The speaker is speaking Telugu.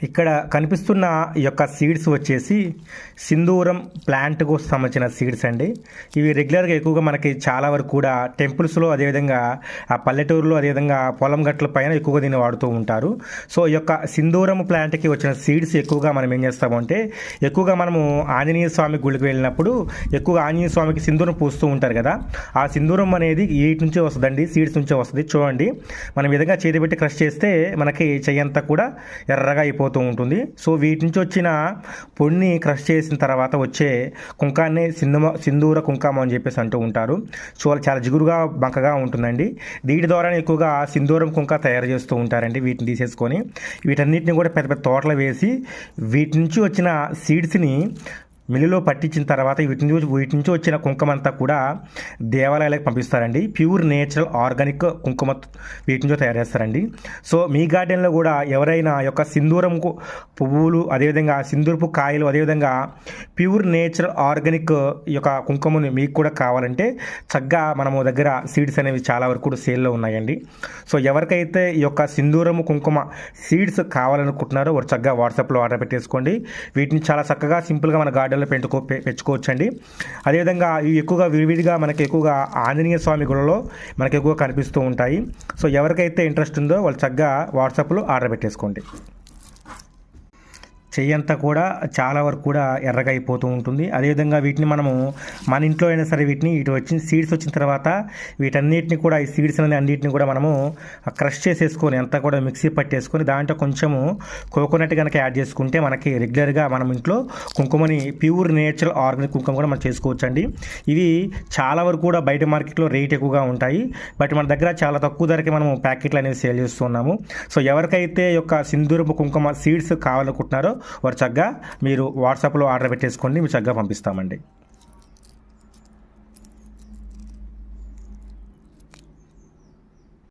ఇక్కడ కనిపిస్తున్న ఈ యొక్క సీడ్స్ వచ్చేసి సింధూరం ప్లాంట్కు సంబంధించిన సీడ్స్ అండి. ఇవి రెగ్యులర్గా ఎక్కువగా మనకి చాలా వరకు కూడా టెంపుల్స్లో, అదేవిధంగా ఆ పల్లెటూరులో, అదేవిధంగా పొలం గట్ల పైన ఎక్కువగా దీన్ని వాడుతూ ఉంటారు. సో ఈ యొక్క సింధూరం ప్లాంట్కి వచ్చిన సీడ్స్ ఎక్కువగా మనం ఏం చేస్తామంటే, ఎక్కువగా మనము ఆంజనేయ స్వామి గుడికి వెళ్ళినప్పుడు ఎక్కువగా ఆంజనేయ స్వామికి సింధూరం పూస్తూ ఉంటారు కదా, ఆ సింధూరం అనేది వీటి నుంచే వస్తుందండి, సీడ్స్ నుంచే వస్తుంది. చూడండి, మనం విధంగా చేతి పెట్టి క్రష్ చేస్తే మనకి చెయ్యంతా కూడా ఎర్రగా అయిపోతుంది ఉంటుంది. సో వీటి నుంచి వచ్చిన పొడిని క్రష్ చేసిన తర్వాత వచ్చే కుంకాన్ని సింధూర కుంకం అని చెప్పేసి అంటూ ఉంటారు. సో చాలా జిగురుగా బంకగా ఉంటుందండి. వీటి ద్వారా ఎక్కువగా సింధూరం కుంక తయారు చేస్తూ ఉంటారండి. వీటిని తీసేసుకొని వీటన్నిటిని కూడా పెద్ద పెద్ద తోటలు వేసి వీటి నుంచి వచ్చిన సీడ్స్ని మిల్లులో పట్టించిన తర్వాత వీటి నుంచి వచ్చిన కుంకుమంతా కూడా దేవాలయాలకు పంపిస్తారండి. ప్యూర్ నేచురల్ ఆర్గానిక్ కుంకుమ వీటి నుంచి తయారు చేస్తారండి. సో మీ గార్డెన్లో కూడా ఎవరైనా యొక్క సింధూరం పువ్వులు, అదేవిధంగా సింధూరపు కాయలు, అదేవిధంగా ప్యూర్ నేచురల్ ఆర్గానిక్ ఈ యొక్క కుంకుమని మీకు కూడా కావాలంటే చక్కగా మనము దగ్గర సీడ్స్ అనేవి చాలా వరకు కూడా సేల్లో ఉన్నాయండి. సో ఎవరికైతే ఈ యొక్క సింధూరము కుంకుమ సీడ్స్ కావాలనుకుంటున్నారో వారు చక్కగా వాట్సాప్లో ఆర్డర్ పెట్టేసుకోండి. వీటిని చాలా చక్కగా సింపుల్గా మన గార్డెన్ పెంచుకోవచ్చండి. అదేవిధంగా ఇవి ఎక్కువగా విడివిడిగా మనకి ఎక్కువగా ఆంజనేయ స్వామి గుడిలో మనకి ఎక్కువగా కనిపిస్తూ ఉంటాయి. సో ఎవరికైతే ఇంట్రెస్ట్ ఉందో వాళ్ళు చక్కగా వాట్సాప్లో ఆర్డర్ పెట్టేసుకోండి. చెయ్యంతా కూడా చాలా వరకు కూడా ఎర్రగా అయిపోతూ ఉంటుంది. అదేవిధంగా వీటిని మనము మన ఇంట్లో అయినా సరే వీటిని ఇటు వచ్చిన సీడ్స్ వచ్చిన తర్వాత వీటన్నిటిని కూడా ఈ సీడ్స్ అన్నిటిని కూడా మనము క్రష్ చేసేసుకొని అంతా కూడా మిక్సీ పట్టేసుకొని దాంట్లో కొంచెము కోకోనట్ కనుక యాడ్ చేసుకుంటే మనకి రెగ్యులర్గా మనం ఇంట్లో కుంకుమని ప్యూర్ నేచురల్ ఆర్గానిక్ కుంకుమ కూడా మనం చేసుకోవచ్చండి. ఇవి చాలా వరకు కూడా బయట మార్కెట్లో రేట్ ఎక్కువగా ఉంటాయి, బట్ మన దగ్గర చాలా తక్కువ ధరకి మనము ప్యాకెట్లు అనేవి సేల్ చేస్తున్నాము. సో ఎవరికైతే యొక్క సింధూరపు కుంకుమ సీడ్స్ కావాలనుకుంటున్నారో వారు చక్కగా మీరు వాట్సాప్లో ఆర్డర్ పెట్టేసుకోండి, మీరు చక్కగా పంపిస్తామండి.